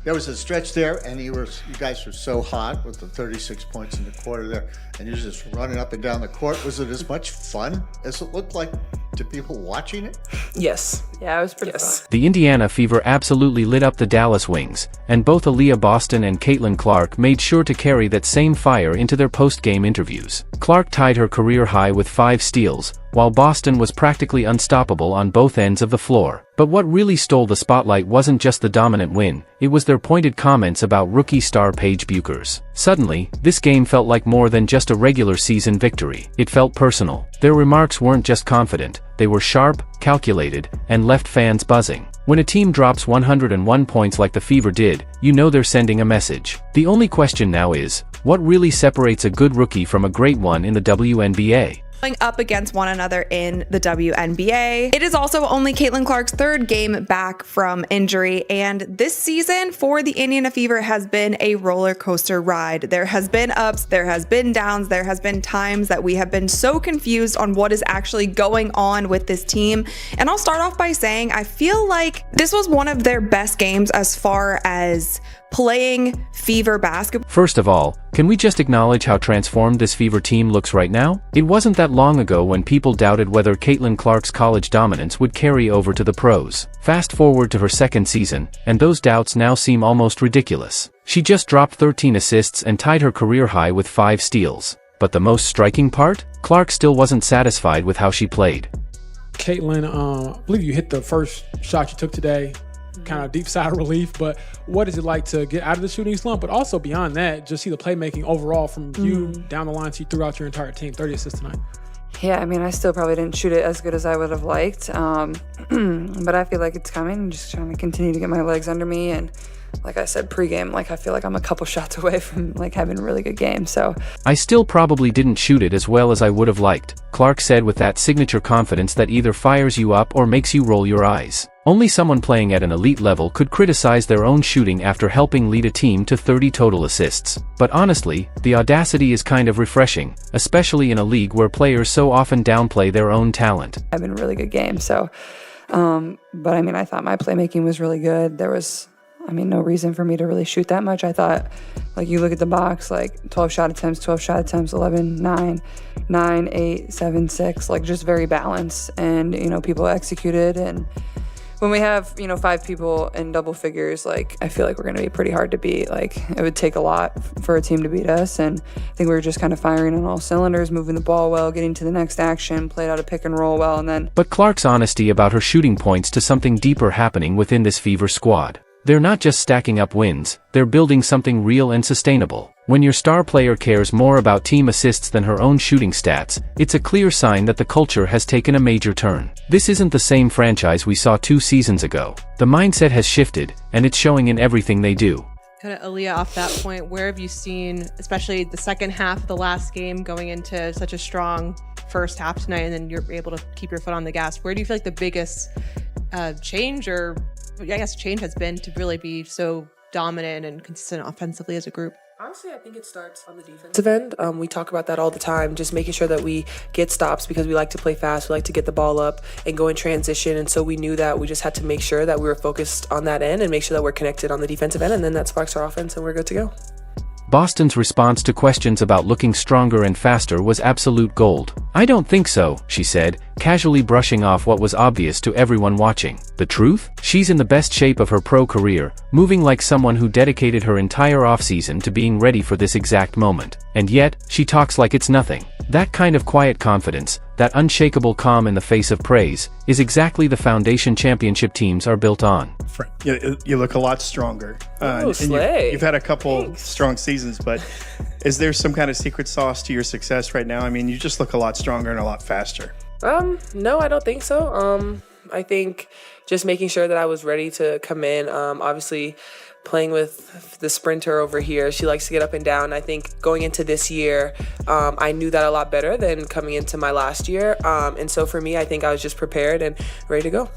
there was a stretch there, and you guys were so hot with the 36 points in the quarter there, and you're just running up and down the court. Was it as much fun as it looked like to people watching it? Yes. Yeah, it was pretty fun. The Indiana Fever absolutely lit up the Dallas Wings, and both Aliyah Boston and Caitlin Clark made sure to carry that same fire into their post-game interviews. Clark tied her career high with 5 steals, while Boston was practically unstoppable on both ends of the floor. But what really stole the spotlight wasn't just the dominant win, it was their pointed comments about rookie star Paige Bueckers. Suddenly, this game felt like more than just a regular season victory. It felt personal. Their remarks weren't just confident, they were sharp, calculated, and left fans buzzing. When a team drops 101 points like the Fever did, you know they're sending a message. The only question now is, what really separates a good rookie from a great one in the WNBA? Going up against one another in the WNBA. It is also only Caitlin Clark's 3rd game back from injury, and this season for the Indiana Fever has been a roller coaster ride. There has been ups, there has been downs, there has been times that we have been so confused on what is actually going on with this team. And I'll start off by saying I feel like this was one of their best games as far as playing Fever basketball. First of all, can we just acknowledge how transformed this Fever team looks right now? It wasn't that long ago when people doubted whether Caitlin Clark's college dominance would carry over to the pros. Fast forward to her 2nd season, and those doubts now seem almost ridiculous. She just dropped 13 assists and tied her career high with 5 steals. But the most striking part? Clark still wasn't satisfied with how she played. Caitlin, I believe you hit the first shot you took today. Kind of deep side relief, but what is it like to get out of the shooting slump, but also beyond that, just see the playmaking overall from you down the line so you threw out your entire team, 30 assists tonight? Yeah, I mean, I still probably didn't shoot it as good as I would have liked, but I feel like it's coming. I'm just trying to continue to get my legs under me, and like I said pregame, like I feel like I'm a couple shots away from like having a really good game. So I still probably didn't shoot it as well as I would have liked, Clark said with that signature confidence that either fires you up or makes you roll your eyes. Only someone playing at an elite level could criticize their own shooting after helping lead a team to 30 total assists. But honestly, the audacity is kind of refreshing, especially in a league where players so often downplay their own talent. having a really good game. So, but I mean, I thought my playmaking was really good. There was, I mean, no reason for me to really shoot that much. I thought, like, you look at the box, like 12 shot attempts, 11, 9, 9, 8, 7, 6, like just very balanced. And, you know, people executed. And when we have, you know, 5 people in double figures, like, I feel like we're going to be pretty hard to beat. Like, it would take a lot for a team to beat us. And I think we were just kind of firing on all cylinders, moving the ball well, getting to the next action, played out a pick and roll well, and then... But Clark's honesty about her shooting points to something deeper happening within this Fever squad. They're not just stacking up wins, they're building something real and sustainable. When your star player cares more about team assists than her own shooting stats, it's a clear sign that the culture has taken a major turn. This isn't the same franchise we saw 2 seasons ago. The mindset has shifted, and it's showing in everything they do. Kind of Aliyah, off that point, where have you seen, especially the second half of the last game, going into such a strong first half tonight, and then you're able to keep your foot on the gas? Where do you feel like the biggest change, or I guess change, has been to really be so dominant and consistent offensively as a group? Honestly, I think it starts on the defensive end. We talk about that all the time, just making sure that we get stops because we like to play fast. We like to get the ball up and go in transition. And so we knew that we just had to make sure that we were focused on that end and make sure that we're connected on the defensive end. And then that sparks our offense and we're good to go. Boston's response to questions about looking stronger and faster was absolute gold. "I don't think so," she said, casually brushing off what was obvious to everyone watching. The truth? She's in the best shape of her pro career, moving like someone who dedicated her entire offseason to being ready for this exact moment. And yet, she talks like it's nothing. That kind of quiet confidence, that unshakable calm in the face of praise, is exactly the foundation championship teams are built on. You look a lot stronger. You've had a couple strong seasons, but is there some kind of secret sauce to your success right now? I mean, you just look a lot stronger and a lot faster. No, I don't think so. I think just making sure that I was ready to come in. Obviously, playing with the sprinter over here, she likes to get up and down. I think going into this year, I knew that a lot better than coming into my last year. And so for me, I think I was just prepared and ready to go.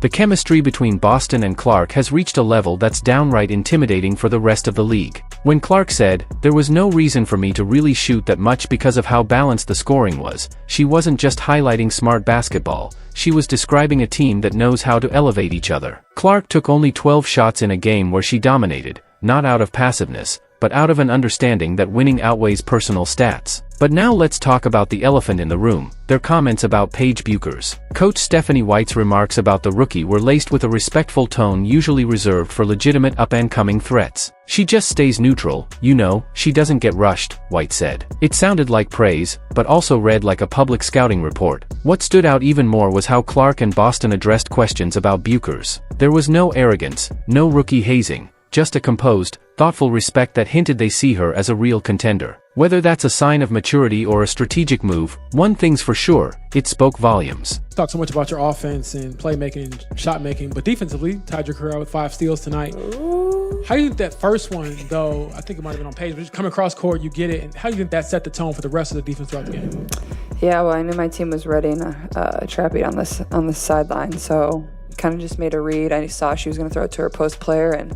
The chemistry between Boston and Clark has reached a level that's downright intimidating for the rest of the league. When Clark said, "There was no reason for me to really shoot that much because of how balanced the scoring was," she wasn't just highlighting smart basketball, she was describing a team that knows how to elevate each other. Clark took only 12 shots in a game where she dominated, not out of passiveness, but out of an understanding that winning outweighs personal stats. But now let's talk about the elephant in the room, their comments about Paige Bueckers. Coach Stephanie White's remarks about the rookie were laced with a respectful tone usually reserved for legitimate up-and-coming threats. "She just stays neutral, you know, she doesn't get rushed," White said. It sounded like praise, but also read like a public scouting report. What stood out even more was how Clark and Boston addressed questions about Bueckers. There was no arrogance, no rookie hazing, just a composed, thoughtful respect that hinted they see her as a real contender. Whether that's a sign of maturity or a strategic move, one thing's for sure, it spoke volumes. Talk so much about your offense and playmaking and shot making, but defensively, tied your career out with 5 steals tonight. How do you think that first one, though, I think it might have been on page, but just come across court, you get it, and how do you think that set the tone for the rest of the defense throughout the game? Yeah, well, I knew my team was ready in a trap beat on this sideline, so kind of just made a read. I saw she was going to throw it to her post player and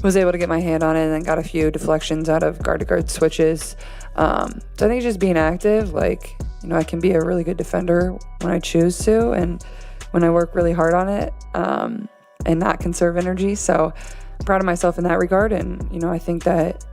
was able to get my hand on it and then got a few deflections out of guard-to-guard switches. So I think just being active, like, you know, I can be a really good defender when I choose to and when I work really hard on it and not conserve energy. So I'm proud of myself in that regard. And, you know, I think that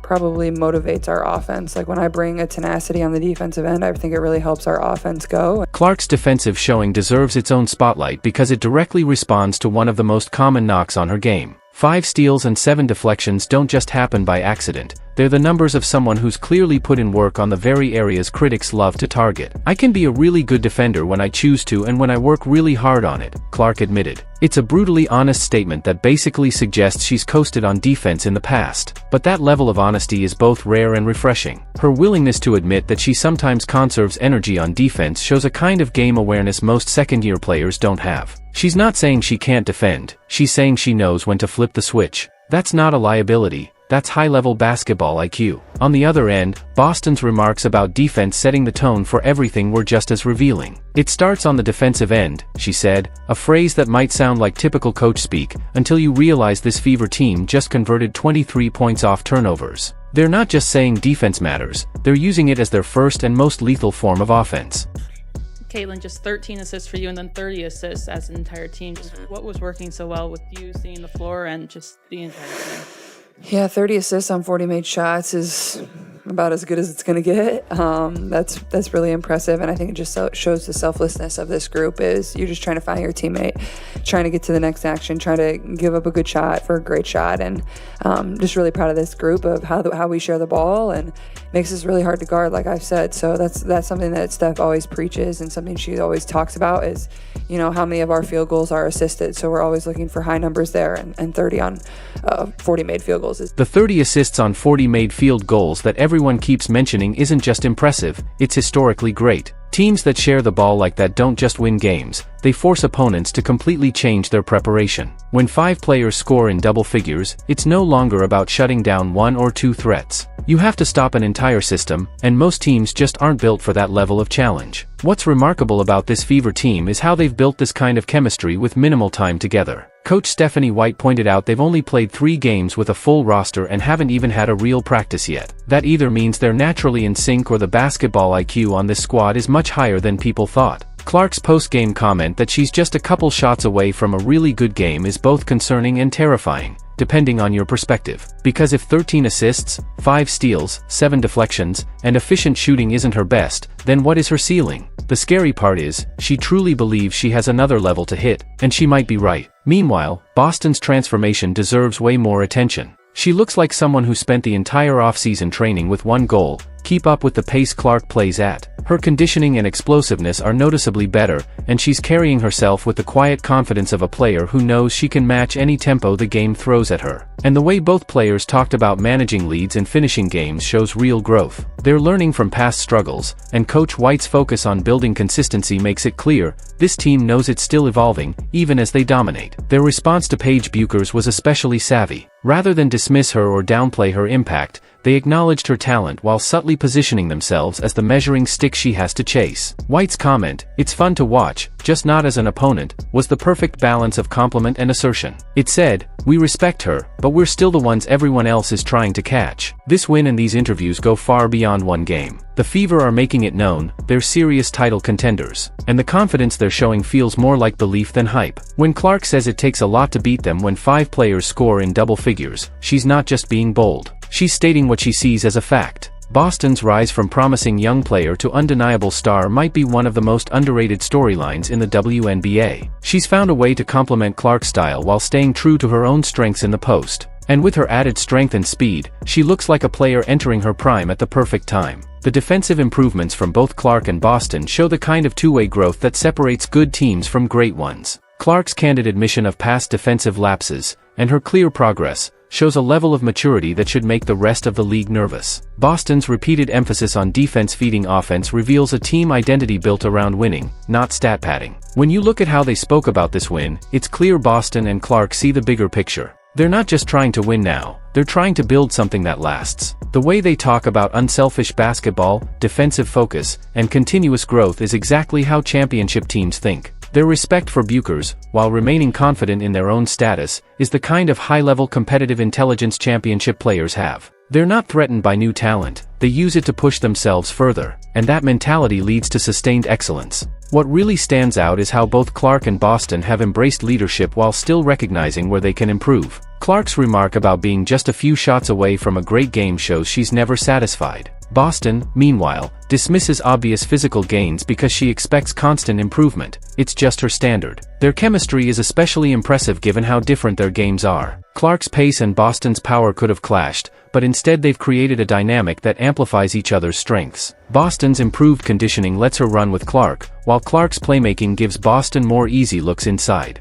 probably motivates our offense. Like when I bring a tenacity on the defensive end, I think it really helps our offense go. Clark's defensive showing deserves its own spotlight because it directly responds to one of the most common knocks on her game. 5 steals and 7 deflections don't just happen by accident. They're the numbers of someone who's clearly put in work on the very areas critics love to target. "I can be a really good defender when I choose to and when I work really hard on it," Clark admitted. It's a brutally honest statement that basically suggests she's coasted on defense in the past. But that level of honesty is both rare and refreshing. Her willingness to admit that she sometimes conserves energy on defense shows a kind of game awareness most second-year players don't have. She's not saying she can't defend, she's saying she knows when to flip the switch. That's not a liability. That's high-level basketball IQ. On the other end, Boston's remarks about defense setting the tone for everything were just as revealing. "It starts on the defensive end," she said, a phrase that might sound like typical coach speak, until you realize this Fever team just converted 23 points off turnovers. They're not just saying defense matters, they're using it as their first and most lethal form of offense. Caitlin, just 13 assists for you and then 30 assists as an entire team. Just what was working so well with you seeing the floor and just the entire team? Yeah, 30 assists on 40 made shots is about as good as it's going to get. That's really impressive, and I think it just shows the selflessness of this group is you're just trying to find your teammate, trying to get to the next action, trying to give up a good shot for a great shot, and just really proud of this group of how we share the ball, and makes us really hard to guard, like I've said. So that's something that Steph always preaches and something she always talks about is, you know, how many of our field goals are assisted. So we're always looking for high numbers there, and 30 on 40 made field goals. The 30 assists on 40 made field goals that everyone keeps mentioning isn't just impressive, it's historically great. Teams that share the ball like that don't just win games, they force opponents to completely change their preparation. When 5 players score in double figures, it's no longer about shutting down 1 or 2 threats. You have to stop an entire system, and most teams just aren't built for that level of challenge. What's remarkable about this Fever team is how they've built this kind of chemistry with minimal time together. Coach Stephanie White pointed out they've only played 3 games with a full roster and haven't even had a real practice yet. That either means they're naturally in sync or the basketball IQ on this squad is much higher than people thought. Clark's post-game comment that she's just a couple shots away from a really good game is both concerning and terrifying, depending on your perspective. Because if 13 assists, 5 steals, 7 deflections, and efficient shooting isn't her best, then what is her ceiling? The scary part is, she truly believes she has another level to hit, and she might be right. Meanwhile, Boston's transformation deserves way more attention. She looks like someone who spent the entire offseason training with one goal: keep up with the pace Clark plays at. Her conditioning and explosiveness are noticeably better, and she's carrying herself with the quiet confidence of a player who knows she can match any tempo the game throws at her. And the way both players talked about managing leads and finishing games shows real growth. They're learning from past struggles, and Coach White's focus on building consistency makes it clear this team knows it's still evolving, even as they dominate. Their response to Paige Bueckers was especially savvy. Rather than dismiss her or downplay her impact, they acknowledged her talent while subtly positioning themselves as the measuring stick she has to chase. White's comment, "It's fun to watch," just not as an opponent, was the perfect balance of compliment and assertion. It said, "We respect her, but we're still the ones everyone else is trying to catch." This win and these interviews go far beyond one game. The Fever are making it known, they're serious title contenders. And the confidence they're showing feels more like belief than hype. When Clark says it takes a lot to beat them when 5 players score in double figures, she's not just being bold. She's stating what she sees as a fact. Boston's rise from promising young player to undeniable star might be one of the most underrated storylines in the WNBA. She's found a way to complement Clark's style while staying true to her own strengths in the post. And with her added strength and speed, she looks like a player entering her prime at the perfect time. The defensive improvements from both Clark and Boston show the kind of two-way growth that separates good teams from great ones. Clark's candid admission of past defensive lapses, and her clear progress, shows a level of maturity that should make the rest of the league nervous. Boston's repeated emphasis on defense feeding offense reveals a team identity built around winning, not stat padding. When you look at how they spoke about this win, it's clear Boston and Clark see the bigger picture. They're not just trying to win now, they're trying to build something that lasts. The way they talk about unselfish basketball, defensive focus, and continuous growth is exactly how championship teams think. Their respect for Bukers, while remaining confident in their own status, is the kind of high-level competitive intelligence championship players have. They're not threatened by new talent, they use it to push themselves further, and that mentality leads to sustained excellence. What really stands out is how both Clark and Boston have embraced leadership while still recognizing where they can improve. Clark's remark about being just a few shots away from a great game shows she's never satisfied. Boston, meanwhile, dismisses obvious physical gains because she expects constant improvement. It's just her standard. Their chemistry is especially impressive given how different their games are. Clark's pace and Boston's power could have clashed, but instead they've created a dynamic that amplifies each other's strengths. Boston's improved conditioning lets her run with Clark, while Clark's playmaking gives Boston more easy looks inside.